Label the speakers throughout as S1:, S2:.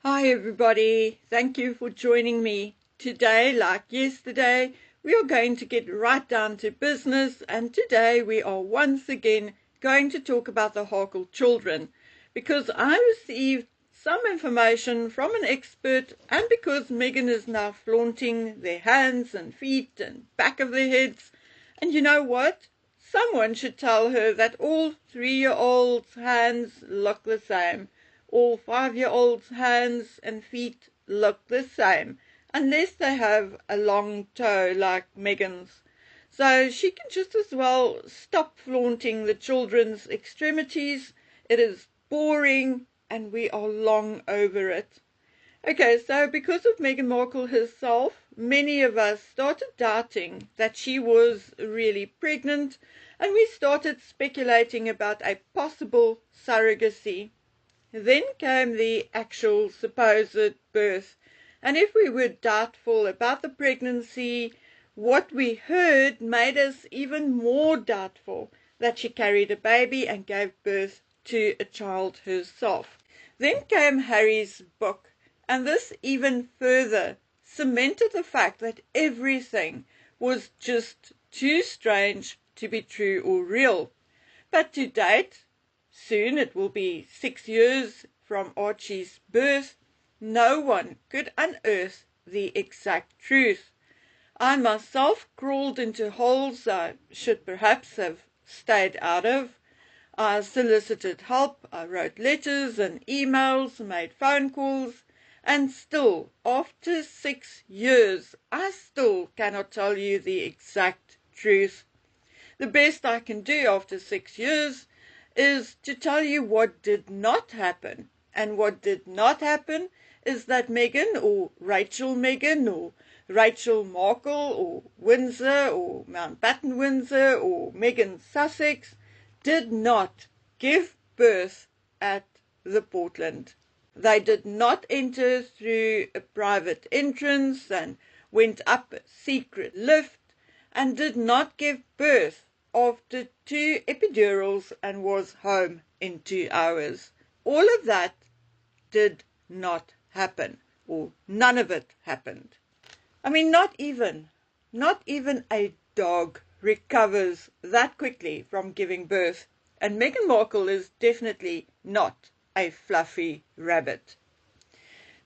S1: Hi everybody, thank you for joining me. Today, like yesterday, we are going to get right down to business, and today we are once again going to talk about the Harkle children, because I received some information from an expert, and because Megan is now flaunting their hands and feet and back of their heads, and you know what? Someone should tell her that all 3-year-olds' hands look the same. All 5-year-olds' hands and feet look the same, unless they have a long toe like Megan's. So she can just as well stop flaunting the children's extremities. It is boring, and we are long over it. Okay, so because of Meghan Markle herself, many of us started doubting that she was really pregnant, and we started speculating about a possible surrogacy. Then came the actual supposed birth, and if we were doubtful about the pregnancy, what we heard made us even more doubtful that she carried a baby and gave birth to a child herself. Then came Harry's book, and this even further cemented the fact that everything was just too strange to be true or real. But to date, soon it will be 6 years from Archie's birth, no one could unearth the exact truth. I myself crawled into holes I should perhaps have stayed out of. I solicited help, I wrote letters and emails, made phone calls, and still, after 6 years, I still cannot tell you the exact truth. The best I can do after 6 years is to tell you what did not happen. And what did not happen is that Meghan or Rachel Meghan or Rachel Markle or Windsor or Mountbatten Windsor or Meghan Sussex did not give birth at the Portland. They did not enter through a private entrance and went up a secret lift, and did not give birth after 2 epidurals and was home in 2 hours. All of that did not happen, or none of it happened. I mean, not even a dog recovers that quickly from giving birth, and Meghan Markle is definitely not a fluffy rabbit.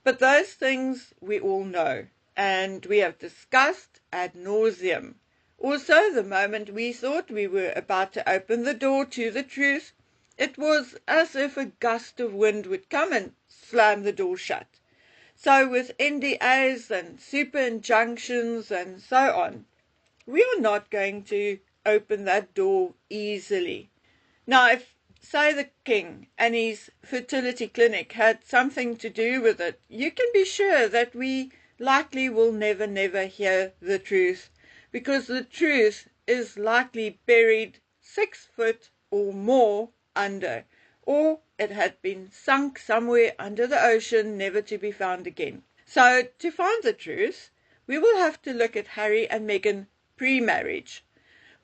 S1: But those things we all know, and we have discussed ad nauseum. Also, the moment we thought we were about to open the door to the truth, it was as if a gust of wind would come and slam the door shut. So with NDAs and super injunctions and so on, we are not going to open that door easily. Now, if, say, the King and his fertility clinic had something to do with it, you can be sure that we likely will never hear the truth, because the truth is likely buried 6 foot or more under, or it had been sunk somewhere under the ocean, never to be found again. So to find the truth, we will have to look at Harry and Meghan pre-marriage.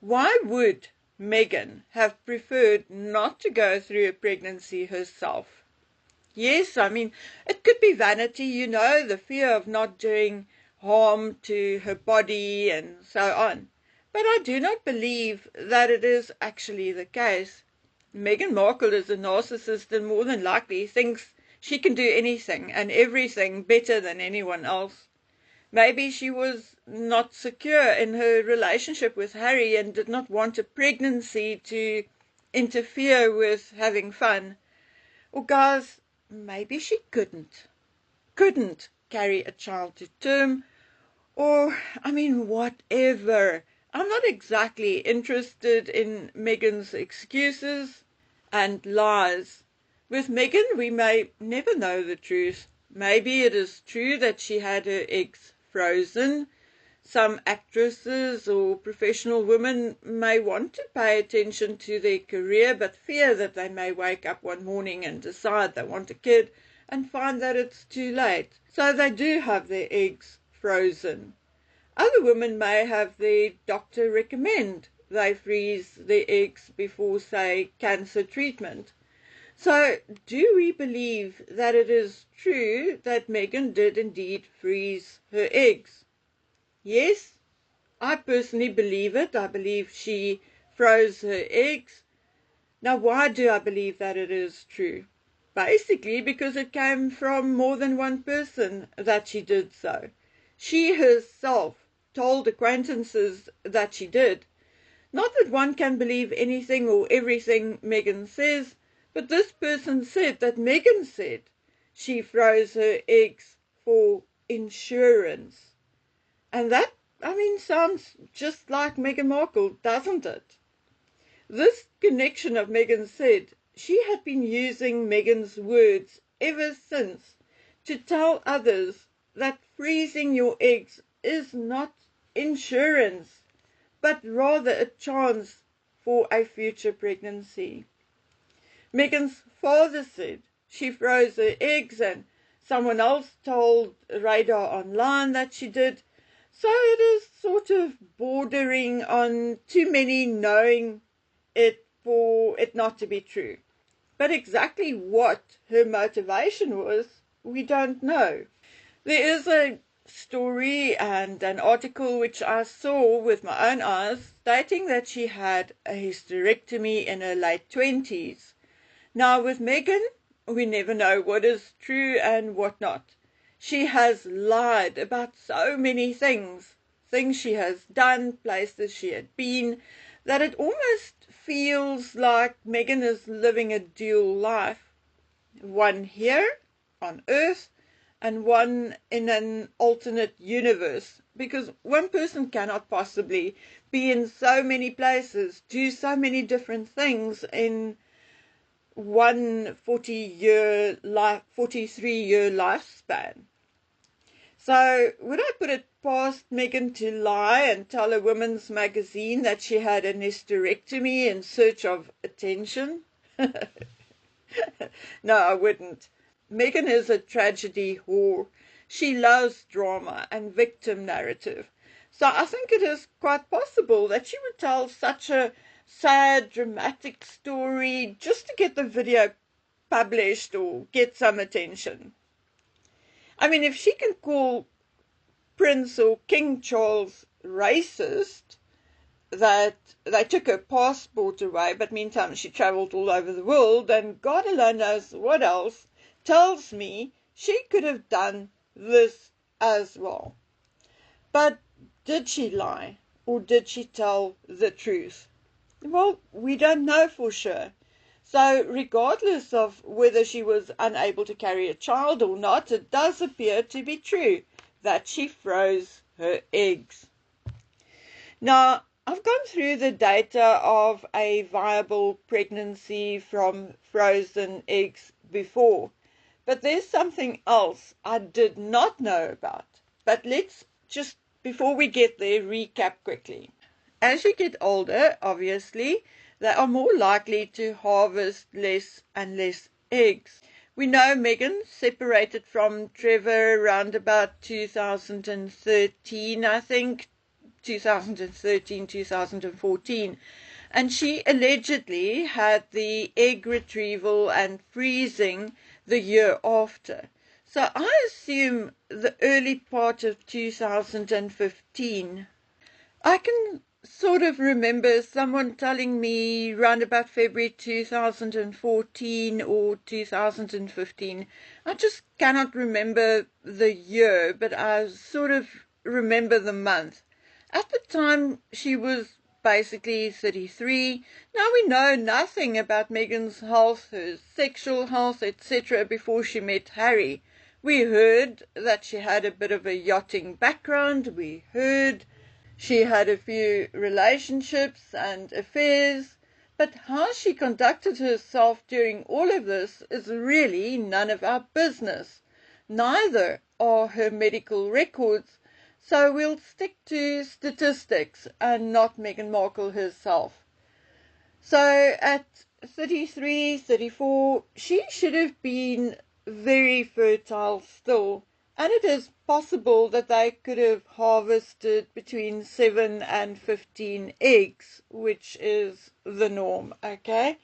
S1: Why would Meghan have preferred not to go through a pregnancy herself? Yes, I mean, it could be vanity, the fear of not doing harm to her body and so on. But I do not believe that it is actually the case. Meghan Markle is a narcissist and more than likely thinks she can do anything and everything better than anyone else. Maybe she was not secure in her relationship with Harry and did not want a pregnancy to interfere with having fun. Or guys, maybe she couldn't carry a child to term, or, whatever. I'm not exactly interested in Meghan's excuses and lies. With Meghan, we may never know the truth. Maybe it is true that she had her eggs frozen. Some actresses or professional women may want to pay attention to their career, but fear that they may wake up one morning and decide they want a kid and find that it's too late. So they do have their eggs frozen. Other women may have their doctor recommend they freeze their eggs before, say, cancer treatment. So, do we believe that it is true that Meghan did indeed freeze her eggs? Yes, I personally believe it. I believe she froze her eggs. Now, why do I believe that it is true? Basically, because it came from more than one person that she did so. She herself told acquaintances that she did. Not that one can believe anything or everything Meghan says, but this person said that Meghan said she froze her eggs for insurance. And that, sounds just like Meghan Markle, doesn't it? This connection of Meghan said she had been using Meghan's words ever since to tell others that freezing your eggs is not insurance, but rather a chance for a future pregnancy. Meghan's father said she froze her eggs, and someone else told Radar Online that she did. So it is sort of bordering on too many knowing it for it not to be true. But exactly what her motivation was, we don't know. There is a story and an article which I saw with my own eyes stating that she had a hysterectomy in her late 20s. Now with Meghan, we never know what is true and what not. She has lied about so many things she has done, places she had been, that it almost feels like Meghan is living a dual life. One here on Earth and one in an alternate universe, because one person cannot possibly be in so many places, do so many different things in one 43-year lifespan. So would I put it past Meghan to lie and tell a women's magazine that she had a hysterectomy in search of attention? No, I wouldn't. Meghan is a tragedy whore. She loves drama and victim narrative. So I think it is quite possible that she would tell such a sad, dramatic story just to get the video published or get some attention. I mean, if she can call Prince or King Charles racist, that they took her passport away, but meantime she travelled all over the world, and God alone knows what else, tells me she could have done this as well. But did she lie, or did she tell the truth? Well, we don't know for sure. So regardless of whether she was unable to carry a child or not, it does appear to be true that she froze her eggs. Now, I've gone through the data of a viable pregnancy from frozen eggs before, but there's something else I did not know about. But let's just, before we get there, recap quickly. As you get older, obviously, they are more likely to harvest less and less eggs. We know Meghan separated from Trevor around about 2013, I think, 2013, 2014, and she allegedly had the egg retrieval and freezing the year after. So I assume the early part of 2015. I can sort of remember someone telling me round about February 2014 or 2015. I just cannot remember the year, but I sort of remember the month. At the time, she was basically 33. Now we know nothing about Meghan's health, her sexual health, etc. before she met Harry. We heard that she had a bit of a yachting background. We heard she had a few relationships and affairs, but how she conducted herself during all of this is really none of our business. Neither are her medical records, so we'll stick to statistics and not Meghan Markle herself. So at 33, 34, she should have been very fertile still. And it is possible that they could have harvested between 7 and 15 eggs, which is the norm, okay?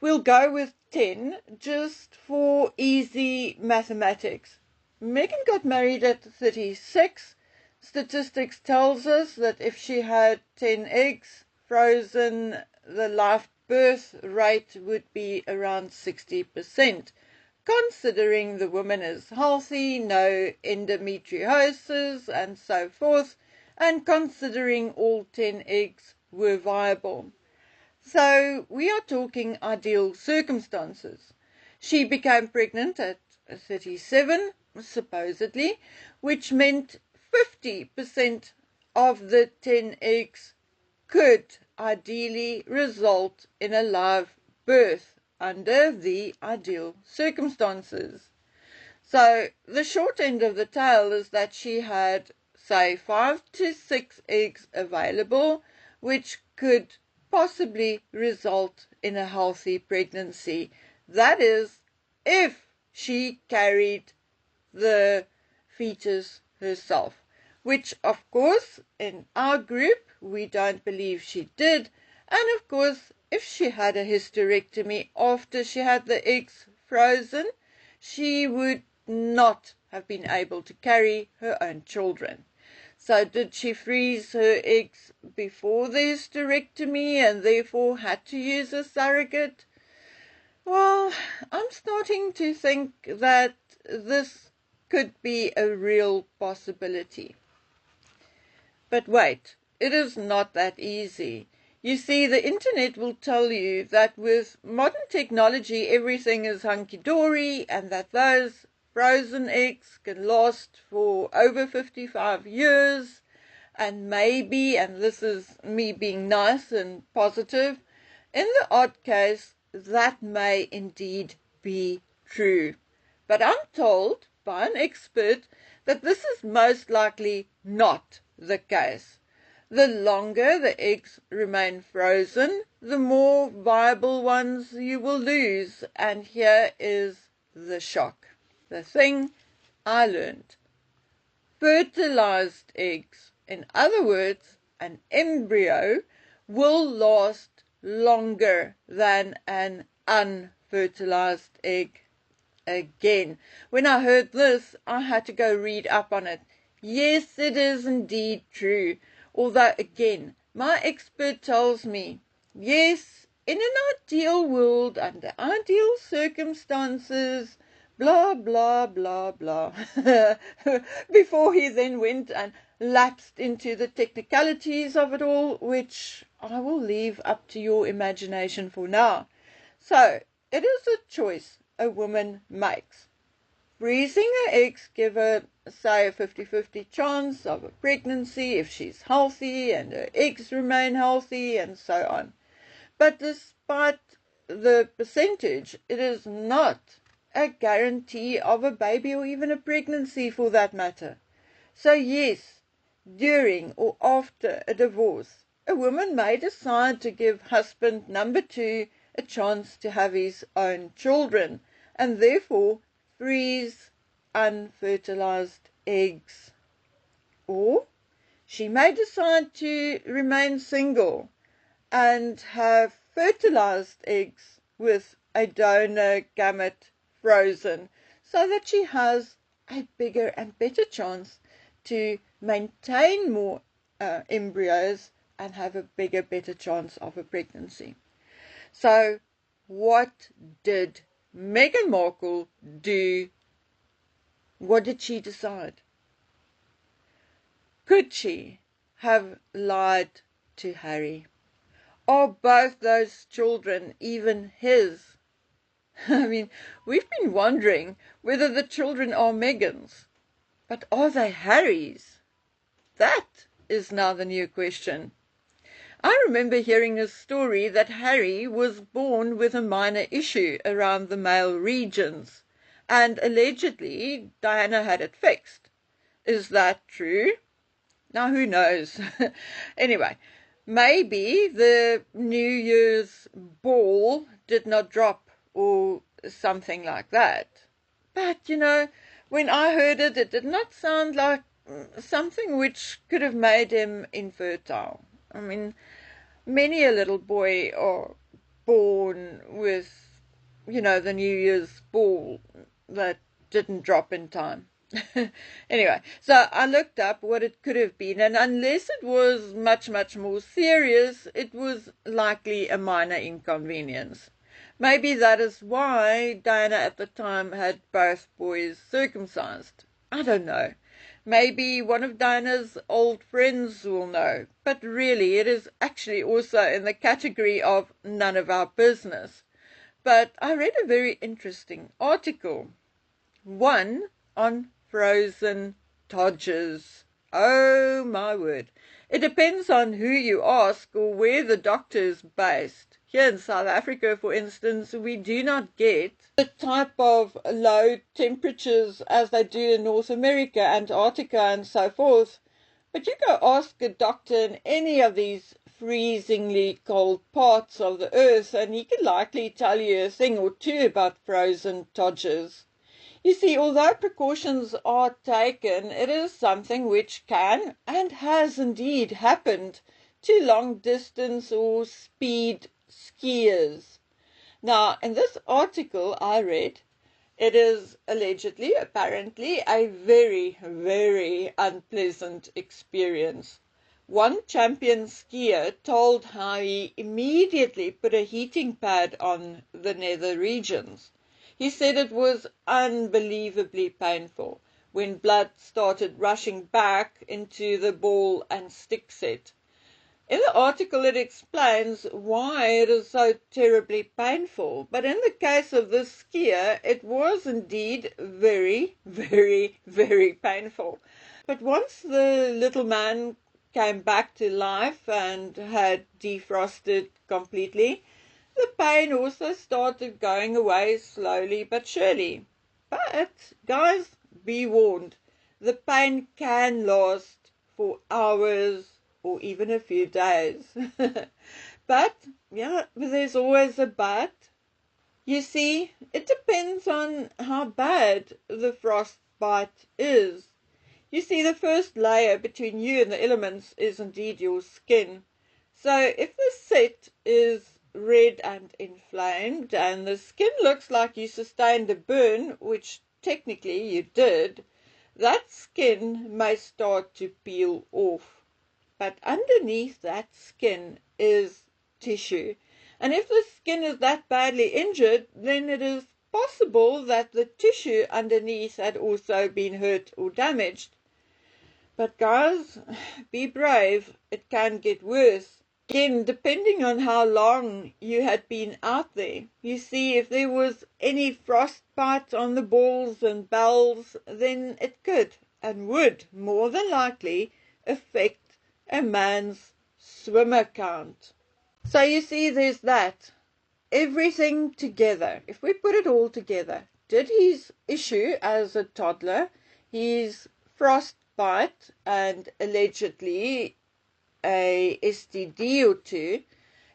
S1: We'll go with 10 just for easy mathematics. Megan got married at 36. Statistics tells us that if she had 10 eggs frozen, the live birth rate would be around 60%. Considering the woman is healthy, no endometriosis and so forth, and considering all 10 eggs were viable. So we are talking ideal circumstances. She became pregnant at 37, supposedly, which meant 50% of the 10 eggs could ideally result in a live birth under the ideal circumstances. So the short end of the tail is that she had, say, 5 to 6 eggs available, which could possibly result in a healthy pregnancy. That is, if she carried the fetus herself, which of course in our group we don't believe she did, and of course if she had a hysterectomy after she had the eggs frozen, she would not have been able to carry her own children. So did she freeze her eggs before the hysterectomy and therefore had to use a surrogate? Well, I'm starting to think that this could be a real possibility. But wait, it is not that easy. You see, the internet will tell you that with modern technology everything is hunky-dory and that those frozen eggs can last for over 55 years and maybe, and this is me being nice and positive, in the odd case that may indeed be true. But I'm told by an expert that this is most likely not the case. The longer the eggs remain frozen, the more viable ones you will lose. And here is the shock. The thing I learned. Fertilized eggs, in other words, an embryo, will last longer than an unfertilized egg. Again, when I heard this, I had to go read up on it. Yes, it is indeed true. Although, again, my expert tells me, yes, in an ideal world, under ideal circumstances, blah, blah, blah, blah, before he then went and lapsed into the technicalities of it all, which I will leave up to your imagination for now. So, it is a choice a woman makes. Freezing her eggs give her, say, a 50-50 chance of a pregnancy if she's healthy and her eggs remain healthy and so on. But despite the percentage, it is not a guarantee of a baby or even a pregnancy for that matter. So yes, during or after a divorce, a woman may decide to give husband number 2 a chance to have his own children and therefore freeze unfertilized eggs. Or she may decide to remain single and have fertilized eggs with a donor gamete frozen so that she has a bigger and better chance to maintain more embryos and have a bigger, better chance of a pregnancy. So what did Meghan Markle do? What did she decide? Could she have lied to Harry? Are both those children even his? I mean, we've been wondering whether the children are Meghan's, but are they Harry's? That is now the new question. I remember hearing a story that Harry was born with a minor issue around the male regions, and allegedly Diana had it fixed. Is that true? Now, who knows? Anyway, maybe the New Year's ball did not drop or something like that. But, when I heard it, it did not sound like something which could have made him infertile. I mean, many a little boy or born with, the New Year's ball that didn't drop in time. Anyway, so I looked up what it could have been, and unless it was much, much more serious, it was likely a minor inconvenience. Maybe that is why Diana at the time had both boys circumcised. I don't know. Maybe one of Diana's old friends will know, but really it is actually also in the category of none of our business. But I read a very interesting article, one on frozen Todgers. Oh my word. It depends on who you ask or where the doctor is based. Here in South Africa, for instance, we do not get the type of low temperatures as they do in North America, Antarctica and so forth. But you go ask a doctor in any of these freezingly cold parts of the earth and he can likely tell you a thing or two about frozen Todgers. You see, although precautions are taken, it is something which can and has indeed happened to long-distance or speed skiers. Now, in this article I read, it is allegedly, apparently, a very, very unpleasant experience. One champion skier told how he immediately put a heating pad on the nether regions. He said it was unbelievably painful when blood started rushing back into the ball and stick set. In the article it explains why it is so terribly painful, but in the case of this skier it was indeed very, very, very painful. But once the little man came back to life and had defrosted completely, the pain also started going away slowly but surely. But, guys, be warned, the pain can last for hours or even a few days. But, there's always a but. You see, it depends on how bad the frostbite is. You see, the first layer between you and the elements is indeed your skin. So if the set is red and inflamed and the skin looks like you sustained a burn, which technically you did, that skin may start to peel off. But underneath that skin is tissue. And if the skin is that badly injured, then it is possible that the tissue underneath had also been hurt or damaged. But guys, be brave, it can get worse. Again, depending on how long you had been out there. You see, if there was any frostbite on the balls and bells, then it could and would more than likely affect a man's swimmer count. So you see, there's that. Everything together, if we put it all together, did his issue as a toddler, his frostbite and allegedly a STD or two,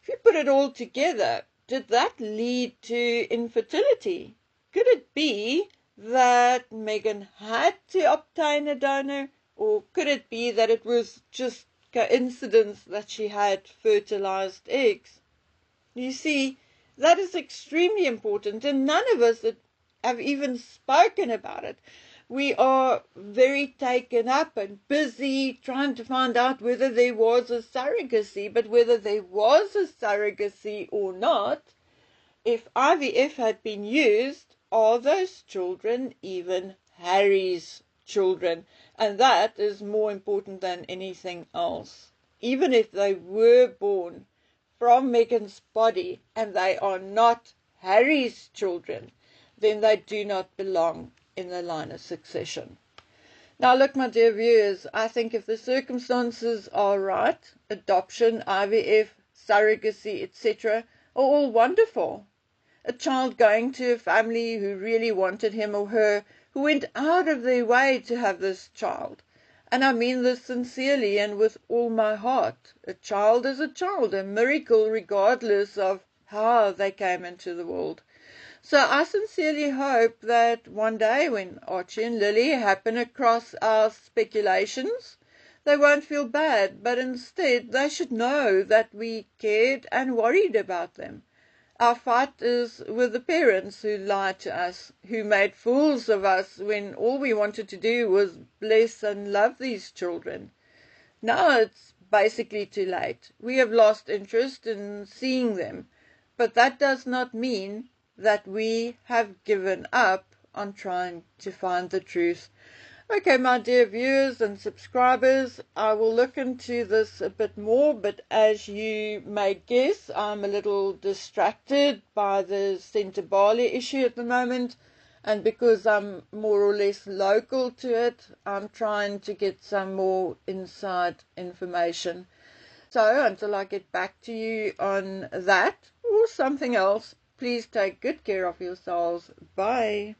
S1: if you put it all together, did that lead to infertility? Could it be that Megan had to obtain a donor, or could it be that it was just coincidence that she had fertilized eggs? You see, that is extremely important, and none of us have even spoken about it. We are very taken up and busy trying to find out whether there was a surrogacy, but whether there was a surrogacy or not, if IVF had been used, are those children even Harry's children? And that is more important than anything else. Even if they were born from Megan's body and they are not Harry's children, then they do not belong in the line of succession. Now look, my dear viewers, I think if the circumstances are right, adoption, IVF, surrogacy, etc., are all wonderful. A child going to a family who really wanted him or her, who went out of their way to have this child. And I mean this sincerely and with all my heart. A child is a child, a miracle regardless of how they came into the world. So I sincerely hope that one day when Archie and Lily happen across our speculations, they won't feel bad, but instead they should know that we cared and worried about them. Our fight is with the parents who lied to us, who made fools of us when all we wanted to do was bless and love these children. Now it's basically too late. We have lost interest in seeing them, but that does not mean that we have given up on trying to find the truth. Okay, my dear viewers and subscribers, I will look into this a bit more, but as you may guess, I'm a little distracted by the Centre Bali issue at the moment, and because I'm more or less local to it, I'm trying to get some more inside information. So until I get back to you on that or something else, please take good care of yourselves. Bye.